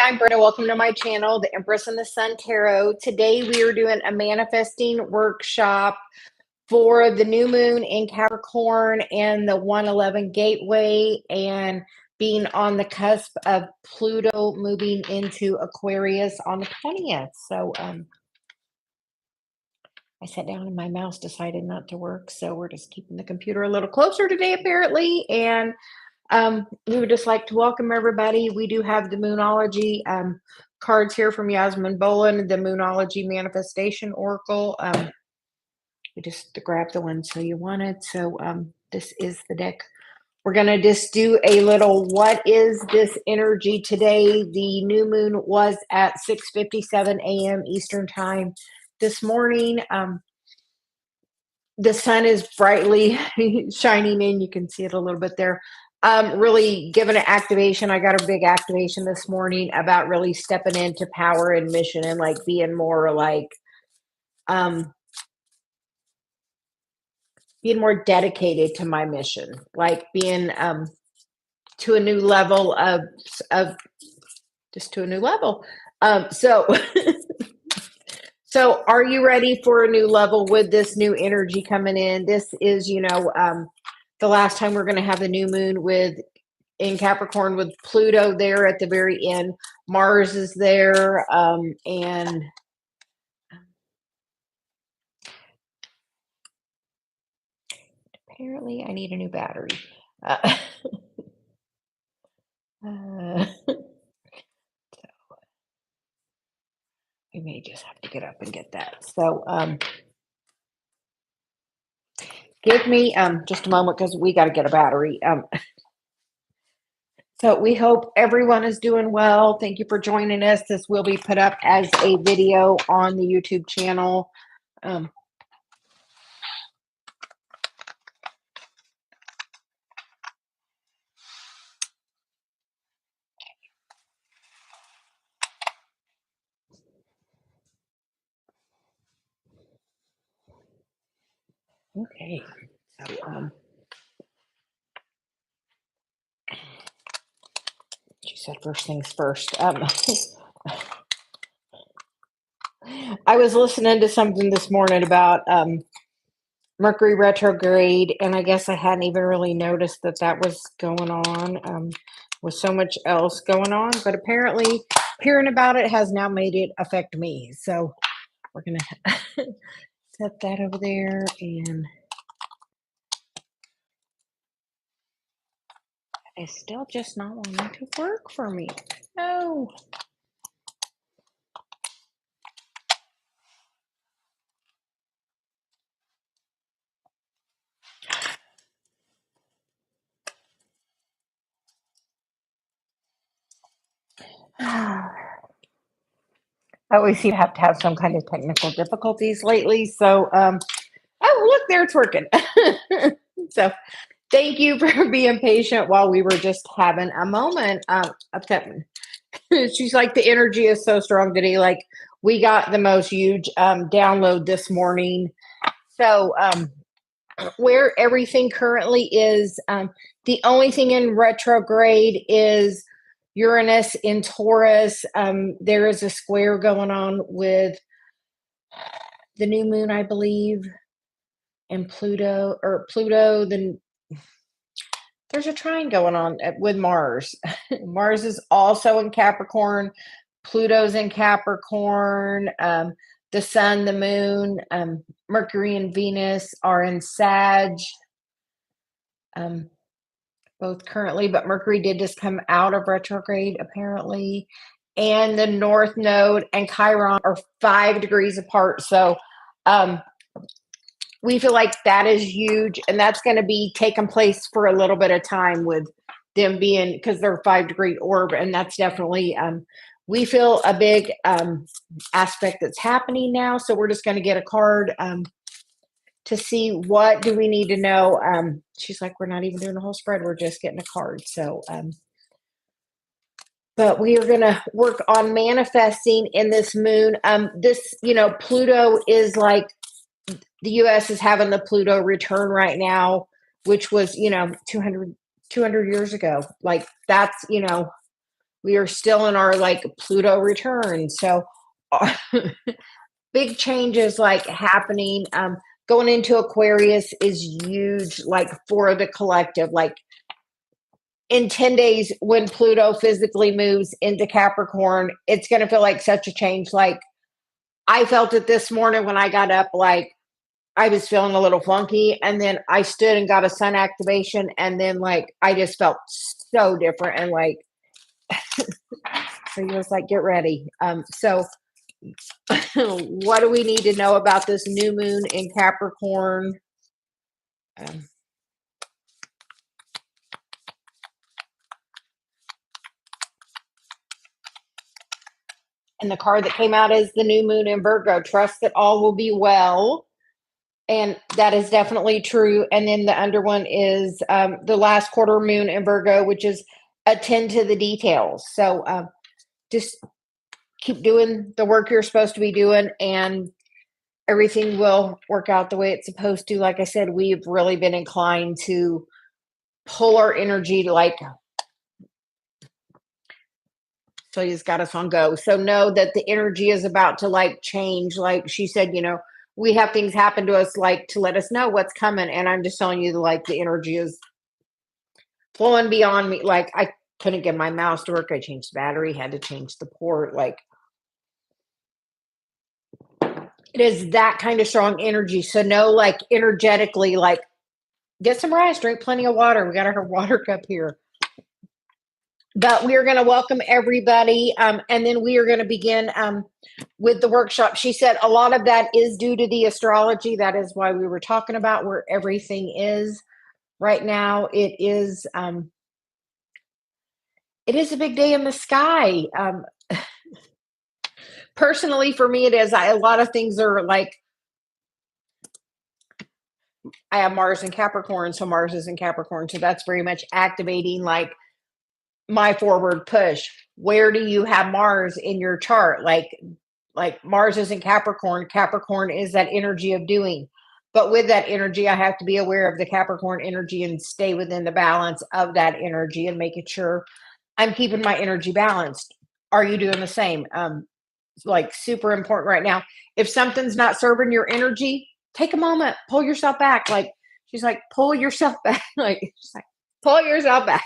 I'm Brenda. Welcome to my channel, the Empress and the Sun Tarot. Today we are doing a manifesting workshop for the new moon in Capricorn and the 111 gateway, and being on the cusp of Pluto moving into Aquarius on the 20th. So I sat down and my mouse decided not to work. So we're just keeping the computer a little closer today, apparently. And we would just like to welcome everybody. We do have the Moonology cards here from Yasmin Boland, the Moonology Manifestation Oracle. We just grabbed the one so you wanted. So this is the deck. We're going to just do a little, what is this energy today? The new moon was at 6:57 a.m. Eastern time this morning. The sun is brightly shining in. You can see it a little bit there. Really given an activation. I got a big activation this morning about really stepping into power and mission and like being more like being more dedicated to my mission, like being to a new level of just to a new level. So so are you ready for a new level with this new energy coming in? This is, the last time we're going to have the new moon in Capricorn with Pluto there at the very end. Mars is there, and apparently I need a new battery. So we may just have to get up and get that. So give me just a moment because we got to get a battery. So we hope everyone is doing well. Thank you for joining us. This will be put up as a video on the YouTube channel. Okay. So she said first things first. I was listening to something this morning about Mercury retrograde, and I guess I hadn't even really noticed that was going on with so much else going on, but apparently hearing about it has now made it affect me. So we're going to set that over there, and it's still just not wanting to work for me. No. I always seem to have some kind of technical difficulties lately. So, oh, look, there it's working. So thank you for being patient while we were just having a moment. She's like, the energy is so strong today. Like, we got the most huge download this morning. So where everything currently is, the only thing in retrograde is Uranus in Taurus. There is a square going on with the new moon, I believe, and Pluto. Then there's a trine going on with Mars. Mars is also in Capricorn. Pluto's in Capricorn. The sun, the moon, Mercury and Venus are in Sag. Both currently, but Mercury did just come out of retrograde, apparently. And the North Node and Chiron are 5 degrees apart. So we feel like that is huge, and that's going to be taking place for a little bit of time with them being, because they're a 5-degree orb, and that's definitely, we feel a big aspect that's happening now. So we're just going to get a card to see what do we need to know. She's like, we're not even doing the whole spread. We're just getting a card. So, but we are going to work on manifesting in this moon. This, Pluto is like, the U.S. is having the Pluto return right now, which was, 200 years ago. Like, that's, we are still in our like Pluto return. So big changes like happening. Going into Aquarius is huge, like for the collective. Like in 10 days, when Pluto physically moves into Capricorn, it's going to feel like such a change. Like I felt it this morning when I got up, like I was feeling a little funky. And then I stood and got a sun activation. And then, like, I just felt so different. And, like, so he was like, get ready. So, what do we need to know about this new moon in Capricorn? And the card that came out is the new moon in Virgo. Trust that all will be well. And that is definitely true. And then the under one is the last quarter moon in Virgo, which is attend to the details. So just keep doing the work you're supposed to be doing, and everything will work out the way it's supposed to. Like I said, we've really been inclined to pull our energy to like, Celia's got us on go. So know that the energy is about to like change. Like she said, you know, we have things happen to us like to let us know what's coming. And I'm just telling you, like the energy is flowing beyond me. Like I couldn't get my mouse to work. I changed the battery, had to change the port. Like it is that kind of strong energy. So know, like energetically, like get some rest, drink plenty of water. We got our water cup here. But we are going to welcome everybody. And then we are going to begin with the workshop. She said a lot of that is due to the astrology. That is why we were talking about where everything is right now. It is a big day in the sky. Personally, for me, it is. A lot of things are like, I have Mars in Capricorn, so Mars is in Capricorn. So that's very much activating like my forward push. Where do you have Mars in your chart? Like Mars is in Capricorn. Capricorn is that energy of doing. But with that energy, I have to be aware of the Capricorn energy and stay within the balance of that energy and making sure I'm keeping my energy balanced. Are you doing the same? Like super important right now. If something's not serving your energy, take a moment, pull yourself back. Like she's like, pull yourself back. Like she's like, pull yourself back.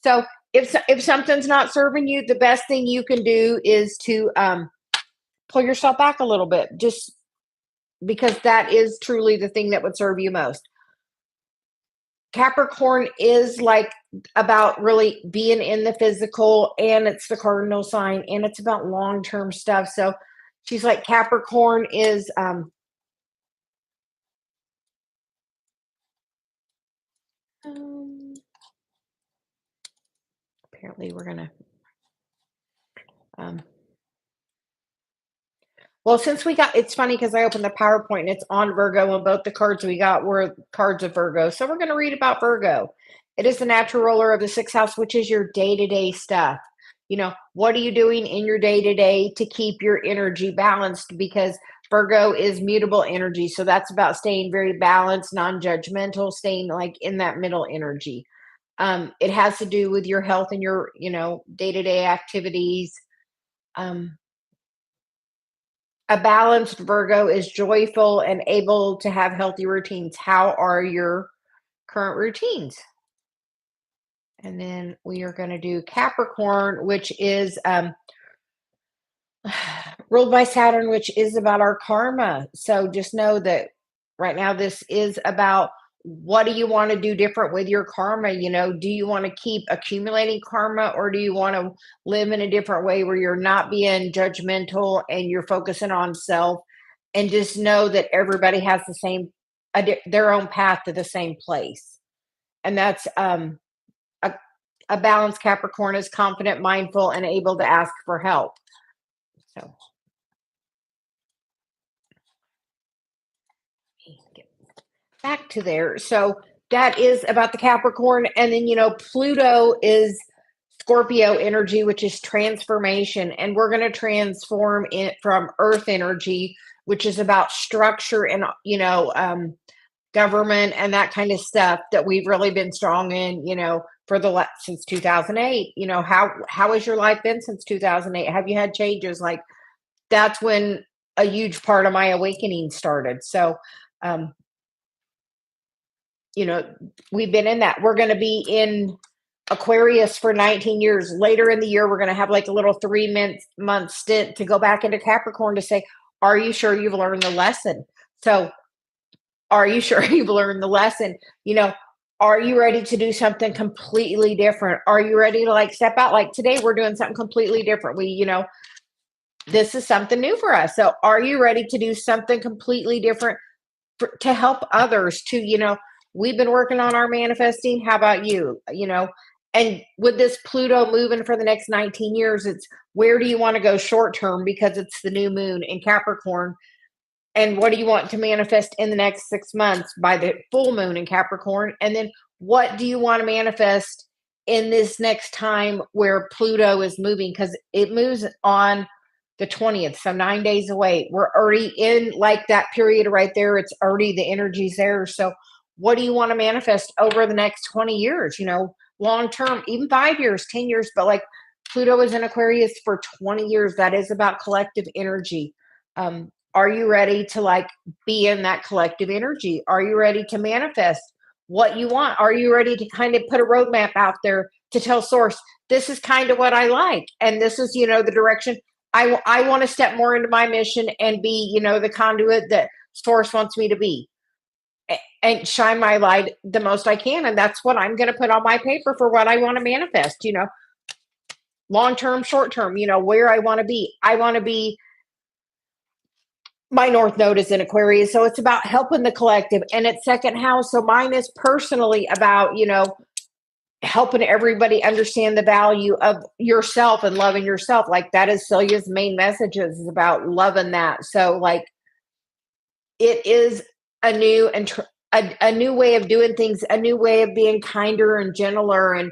So if something's not serving you, the best thing you can do is to pull yourself back a little bit, just because that is truly the thing that would serve you most. Capricorn is like about really being in the physical, and it's the cardinal sign, and it's about long-term stuff. So she's like, Capricorn is apparently we're gonna well, since we got, it's funny because I opened the PowerPoint and it's on Virgo, and both the cards we got were cards of Virgo. So we're going to read about Virgo. It is the natural ruler of the sixth house, which is your day-to-day stuff. You know, what are you doing in your day-to-day to keep your energy balanced? Because Virgo is mutable energy. So that's about staying very balanced, non-judgmental, staying like in that middle energy. It has to do with your health and your, you know, day-to-day activities. A balanced Virgo is joyful and able to have healthy routines. How are your current routines? And then we are going to do Capricorn, which is ruled by Saturn, which is about our karma. So just know that right now this is about, what do you want to do different with your karma? You know, do you want to keep accumulating karma, or do you want to live in a different way where you're not being judgmental and you're focusing on self? And just know that everybody has the same, their own path to the same place. And that's a balanced Capricorn is confident, mindful, and able to ask for help. So get back to there. So that is about the Capricorn. And then, you know, Pluto is Scorpio energy, which is transformation. And we're going to transform it from Earth energy, which is about structure and, you know, government and that kind of stuff that we've really been strong in, for since 2008. How has your life been since 2008? Have you had changes? Like, that's when a huge part of my awakening started. So, um, we've been in that. We're going to be in Aquarius for 19 years. Later in the year, we're going to have like a little 3 month stint to go back into Capricorn to say, are you sure you've learned the lesson? So, are you sure you've learned the lesson? Are you ready to do something completely different? Are you ready to like step out? Like today, we're doing something completely different. This is something new for us. So, are you ready to do something completely different to help others? We've been working on our manifesting. How about you? And with this Pluto moving for the next 19 years, it's where do you want to go short term because it's the new moon in Capricorn. And what do you want to manifest in the next 6 months by the full moon in Capricorn? And then what do you want to manifest in this next time where Pluto is moving? Because it moves on the 20th, so 9 days away. We're already in like that period right there. It's already the energy's there. So what do you want to manifest over the next 20 years? Long term, even 5 years, 10 years, but like Pluto is in Aquarius for 20 years. That is about collective energy. Are you ready to like be in that collective energy? Are you ready to manifest what you want? Are you ready to kind of put a roadmap out there to tell source, this is kind of what I like. And this is, the direction I want to step more into my mission and be, the conduit that source wants me to be and shine my light the most I can. And that's what I'm going to put on my paper for what I want to manifest, long term, short term, where I want to be. I want to be, my North Node is in Aquarius. So it's about helping the collective and it's second house. So mine is personally about, helping everybody understand the value of yourself and loving yourself. Like that is Celia's main messages is about loving that. So like it is a new and a new way of doing things, a new way of being kinder and gentler and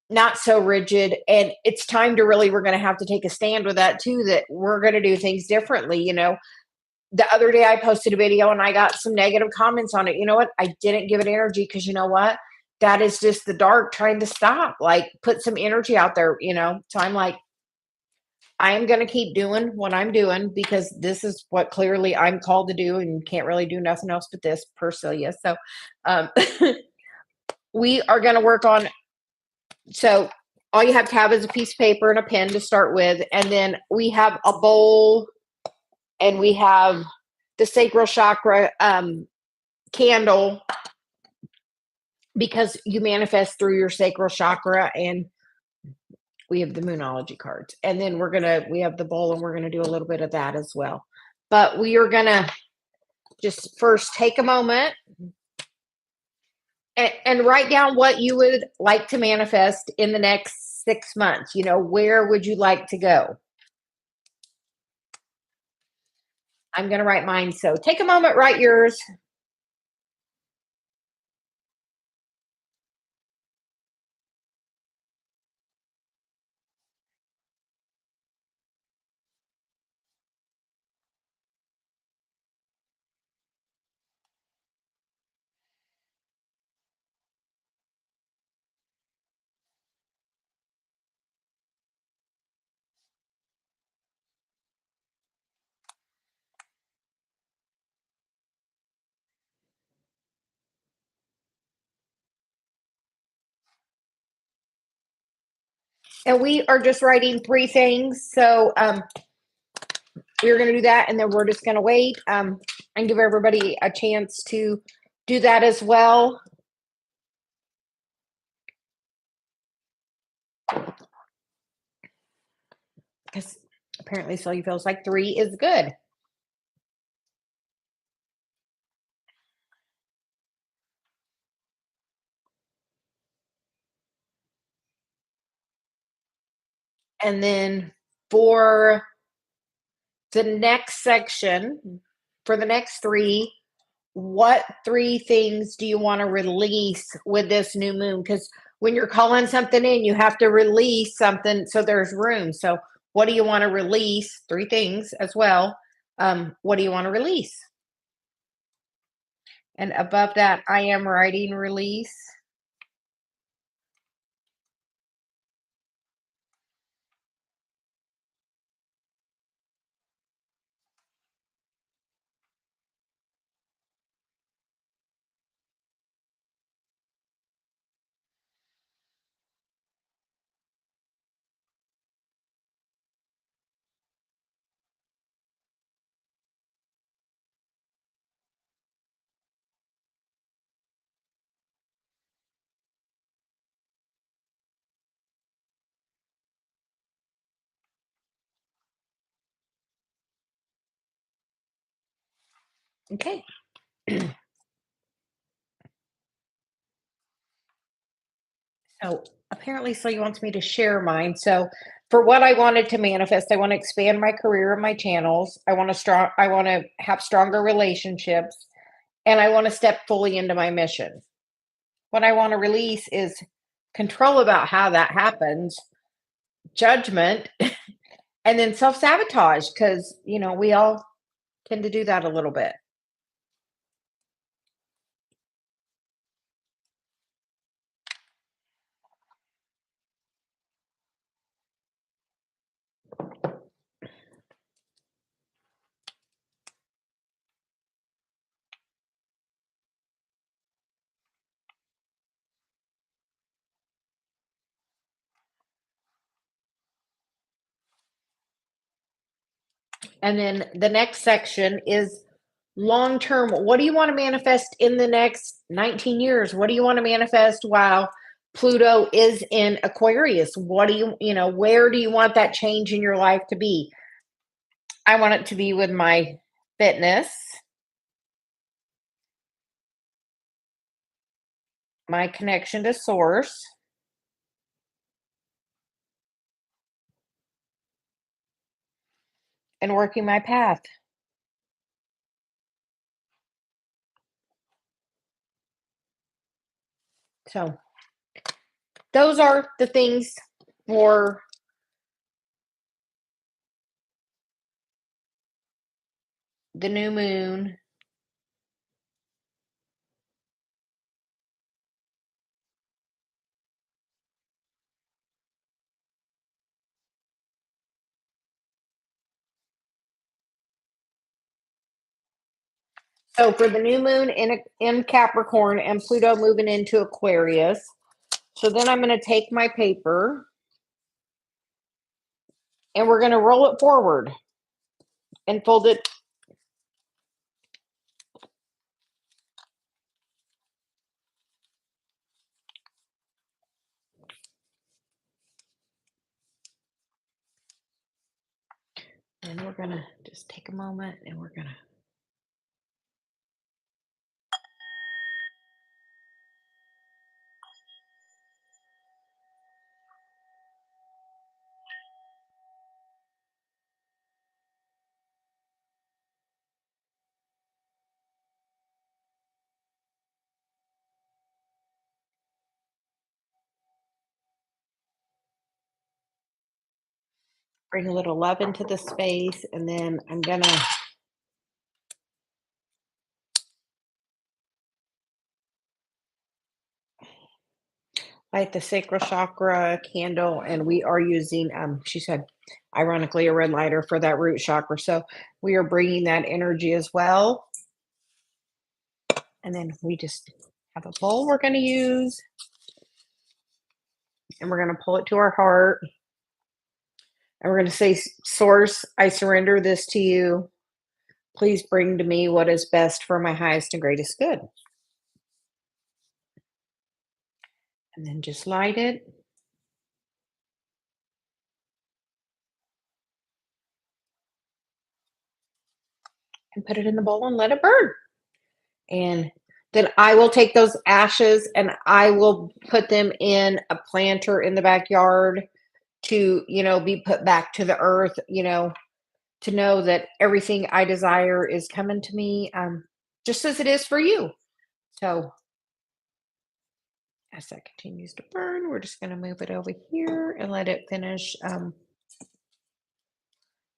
not so rigid. And it's time to really, we're going to have to take a stand with that too, that we're going to do things differently. The other day I posted a video and I got some negative comments on it. You know what? I didn't give it energy because you know what? That is just the dark trying to stop, like put some energy out there, So I'm like, I am going to keep doing what I'm doing because this is what clearly I'm called to do and can't really do nothing else but this per Celia. So um, we are going to work on, so all you have to have is a piece of paper and a pen to start with. And then we have a bowl and we have the sacral chakra candle because you manifest through your sacral chakra, and we have the moonology cards. And then we have the bowl and we're going to do a little bit of that as well. But we are going to just first take a moment and write down what you would like to manifest in the next 6 months. Where would you like to go? I'm going to write mine. So take a moment, write yours. And we are just writing 3 things. So we're going to do that. And then we're just going to wait and give everybody a chance to do that as well. Because apparently Celia feels like 3 is good. And then for the next section, for the next 3, what 3 things do you want to release with this new moon? Because when you're calling something in, you have to release something so there's room. So what do you want to release? 3 things as well. What do you want to release? And above that, I am writing release. Okay. So apparently Celia wants me to share mine. So for what I wanted to manifest, I want to expand my career and my channels. I want to have stronger relationships and I want to step fully into my mission. What I want to release is control about how that happens, judgment, and then self-sabotage because, we all tend to do that a little bit. And then the next section is long term. What do you want to manifest in the next 19 years? What do you want to manifest while Pluto is in Aquarius? What do where do you want that change in your life to be? I want it to be with my fitness, my connection to source, and working my path. So, those are the things for the new moon. So for the new moon in Capricorn and Pluto moving into Aquarius. So then I'm going to take my paper and we're going to roll it forward and fold it. And we're going to just take a moment and we're going to bring a little love into the space. And then I'm going to light the sacral chakra candle. And we are using, she said, ironically, a red lighter for that root chakra. So we are bringing that energy as well. And then we just have a bowl we're going to use. And we're going to pull it to our heart. And we're going to say, Source, I surrender this to you. Please bring to me what is best for my highest and greatest good. And then just light it. And put it in the bowl and let it burn. And then I will take those ashes and I will put them in a planter in the backyard to, be put back to the earth, to know that everything I desire is coming to me, just as it is for you. So as that continues to burn, we're just going to move it over here and let it finish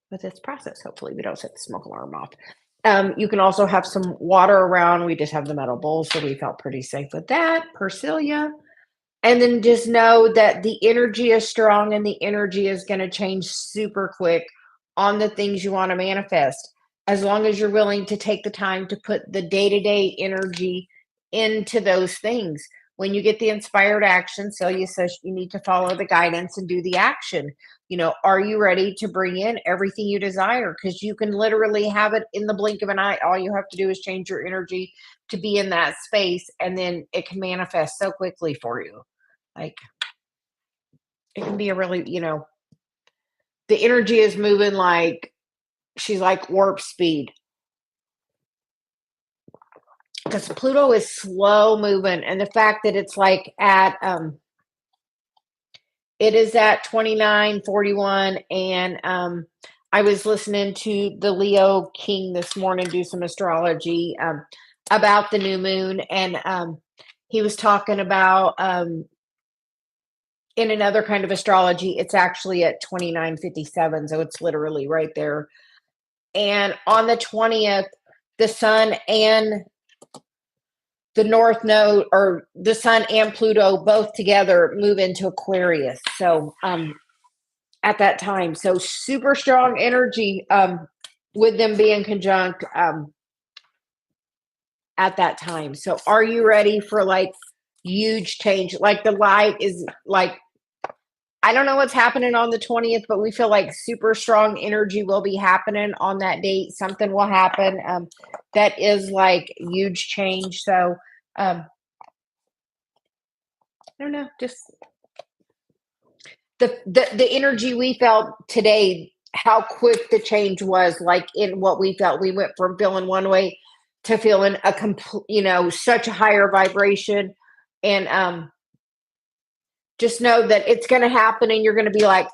with its process. Hopefully we don't set the smoke alarm off. You can also have some water around. We just have the metal bowl, so we felt pretty safe with that, per Celia. And then just know that the energy is strong and the energy is going to change super quick on the things you want to manifest. As long as you're willing to take the time to put the day to day energy into those things. When you get the inspired action, Celia says you need to follow the guidance and do the action. Are you ready to bring in everything you desire? Because you can literally have it in the blink of an eye. All you have to do is change your energy to be in that space, and then it can manifest so quickly for you. Like, it can be a really, the energy is moving like she's like warp speed, because Pluto is slow moving. And the fact that it's like it is at 29:41. And I was listening to the Leo King this morning do some astrology about the new moon. And he was talking about in another kind of astrology, it's actually at 29:57. So it's literally right there. And on the 20th, the sun and the North Node, or the sun and Pluto both together, move into Aquarius. So at that time, so super strong energy with them being conjunct at that time. So are you ready for like huge change? Like, the light is like, I don't know what's happening on the 20th, but we feel like super strong energy will be happening on that date. Something will happen that is like huge change. So I don't know, just the energy we felt today, how quick the change was. Like, in what we felt, we went from feeling one way to feeling a complete, such a higher vibration. And just know that it's going to happen, and you're going to be like,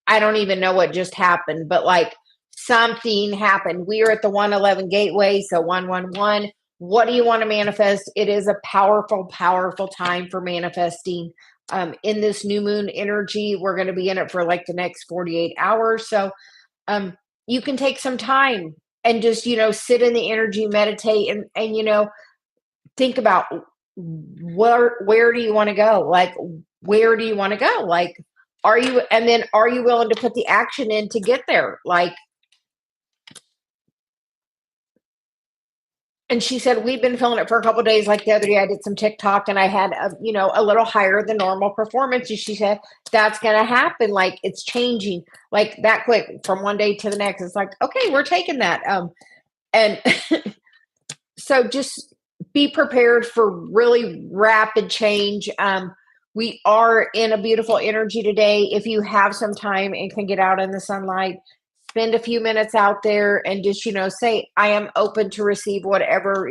I don't even know what just happened, but like something happened. We are at the 111 gateway. So 111, what do you want to manifest? It is a powerful, powerful time for manifesting. In this new moon energy, we're going to be in it for like the next 48 hours. So you can take some time and just, sit in the energy, meditate, and think about where do you want to go? Like, where do you want to go? Like, are you willing to put the action in to get there? Like, and she said, we've been feeling it for a couple of days. Like, the other day I did some TikTok and I had a little higher than normal performance. And she said, that's going to happen. Like, it's changing like that quick from one day to the next. It's like, okay, we're taking that. And so just be prepared for really rapid change. We are in a beautiful energy today. If you have some time and can get out in the sunlight, spend a few minutes out there and just, say, I am open to receive whatever,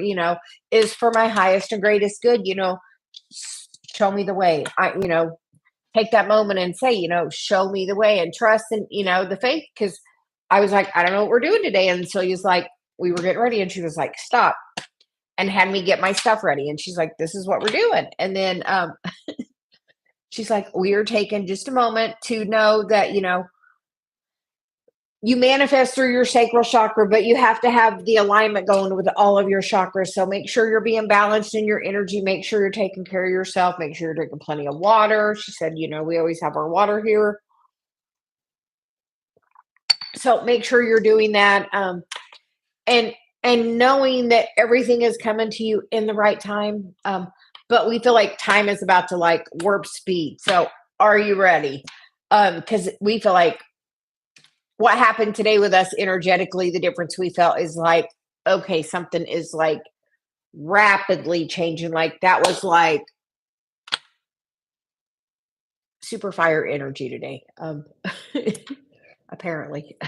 is for my highest and greatest good. Show me the way. Take that moment and say, show me the way, and trust and, the faith. Because I was like, I don't know what we're doing today. And Celia's like, we were getting ready. And she was like, stop, and had me get my stuff ready. And she's like, this is what we're doing. And then she's like, we are taking just a moment to know that, you manifest through your sacral chakra, but you have to have the alignment going with all of your chakras. So make sure you're being balanced in your energy. Make sure you're taking care of yourself. Make sure you're drinking plenty of water. She said, we always have our water here. So make sure you're doing that. And knowing that everything is coming to you in the right time. But we feel like time is about to like warp speed. So are you ready? Because we feel like what happened today with us energetically, the difference we felt is like, okay, something is like rapidly changing. Like, that was like super fire energy today. Apparently.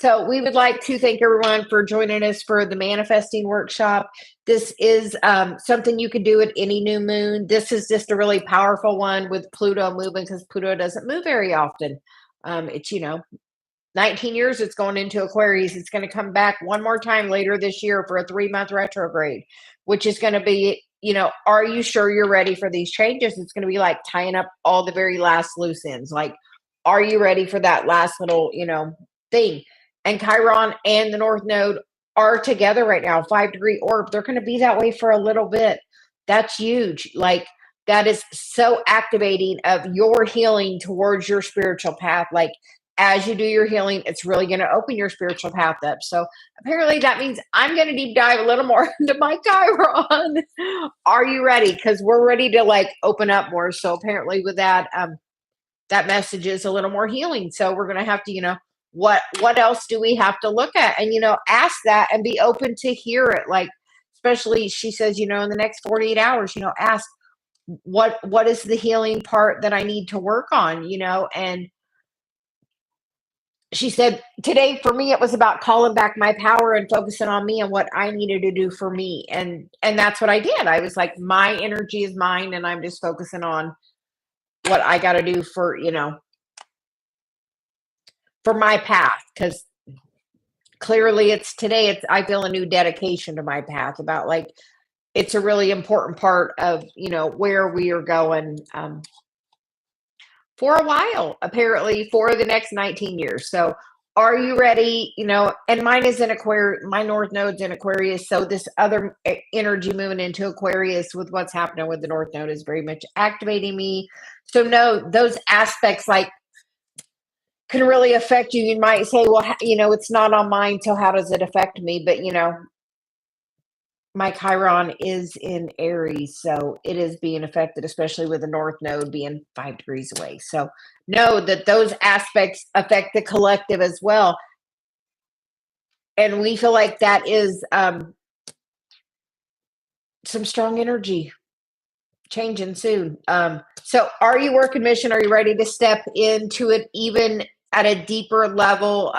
So we would like to thank everyone for joining us for the manifesting workshop. This is something you can do at any new moon. This is just a really powerful one with Pluto moving, because Pluto doesn't move very often. It's, 19 years it's going into Aquarius. It's going to come back one more time later this year for a 3-month retrograde, which is going to be, are you sure you're ready for these changes? It's going to be like tying up all the very last loose ends. Like, are you ready for that last little, thing? and Chiron and the North Node are together right now, 5-degree orb. They're going to be that way for a little bit. That's huge. Like, that is so activating of your healing towards your spiritual path. Like, as you do your healing, it's really going to open your spiritual path up. So apparently that means I'm going to deep dive a little more into my Chiron. Are you ready? Because we're ready to like open up more. So apparently with that, that message is a little more healing. So we're going to have to, what else do we have to look at? And, ask that and be open to hear it. Like, especially she says, in the next 48 hours, ask what is the healing part that I need to work on, and she said today for me it was about calling back my power and focusing on me and what I needed to do for me. And that's what I did. I was like, my energy is mine and I'm just focusing on what I got to do for, for my path. Because clearly it's today, I feel a new dedication to my path about like, it's a really important part of, where we are going for a while, apparently for the next 19 years. So are you ready? And mine is in Aquarius, my North Node's in Aquarius. So this other energy moving into Aquarius with what's happening with the North Node is very much activating me. So no, those aspects like can really affect you. You might say, well, it's not on mine. So how does it affect me? But, my Chiron is in Aries, so it is being affected, especially with the North Node being 5 degrees away. So know that those aspects affect the collective as well. And we feel like that is some strong energy changing soon. So are you working mission? Are you ready to step into it even at a deeper level?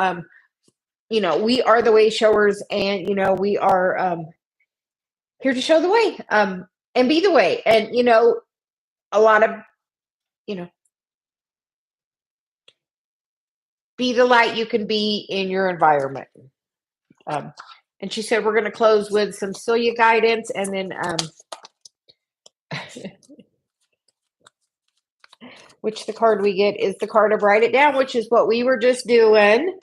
We are the way showers, and, we are here to show the way and be the way. And, a lot of, be the light you can be in your environment. And she said, we're going to close with some Celia guidance. And then, which the card we get is the card of write it down, which is what we were just doing,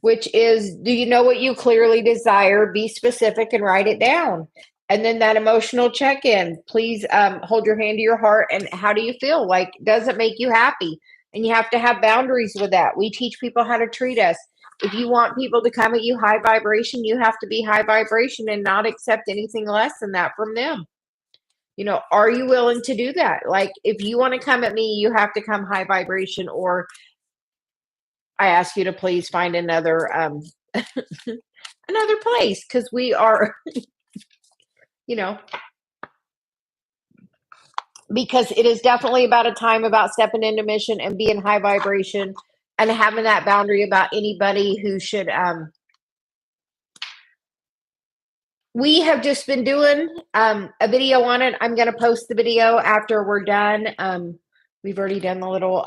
which is, do you know what you clearly desire? Be specific and write it down. And then that emotional check-in, please hold your hand to your heart. And how do you feel? Like, does it make you happy? And you have to have boundaries with that. We teach people how to treat us. If you want people to come at you high vibration, you have to be high vibration and not accept anything less than that from them. Are you willing to do that? Like, if you want to come at me, you have to come high vibration, or I ask you to please find another another place, because we are because it is definitely about a time about stepping into mission and being high vibration and having that boundary about anybody who should we have just been doing a video on it. I'm going to post the video after we're done. We've already done a little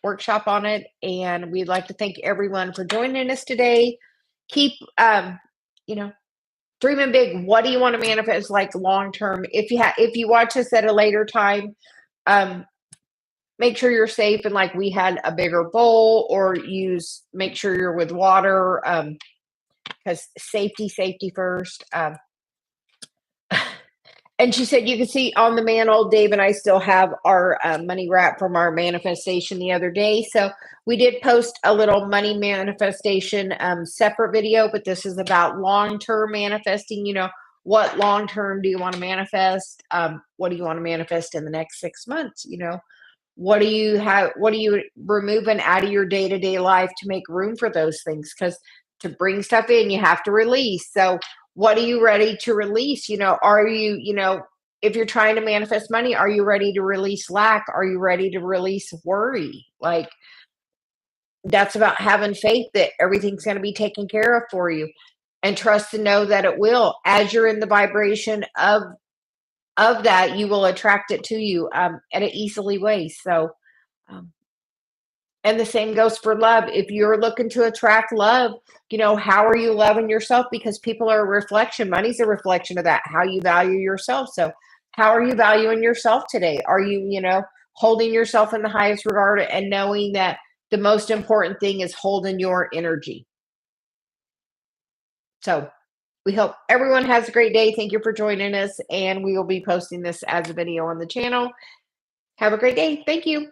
workshop on it, and we'd like to thank everyone for joining us today. Keep dreaming big. What do you want to manifest, like long term? If you watch us at a later time, make sure you're safe, and like we had a bigger bowl, or make sure you're with water, because safety first. And she said, you can see on the mantle, Dave and I still have our money wrap from our manifestation the other day. So we did post a little money manifestation separate video, but this is about long-term manifesting. What long-term do you want to manifest? What do you want to manifest in the next 6 months? What do you removing out of your day-to-day life to make room for those things? Because to bring stuff in, you have to release. So what are you ready to release? Are you, if you're trying to manifest money, are you ready to release lack? Are you ready to release worry? Like, that's about having faith that everything's going to be taken care of for you, and trust to know that it will. As you're in the vibration of that, you will attract it to you at an easily way. So, and the same goes for love. If you're looking to attract love, how are you loving yourself? Because people are a reflection. Money's a reflection of that, how you value yourself. So how are you valuing yourself today? Are you, holding yourself in the highest regard and knowing that the most important thing is holding your energy? So we hope everyone has a great day. Thank you for joining us, and we will be posting this as a video on the channel. Have a great day. Thank you.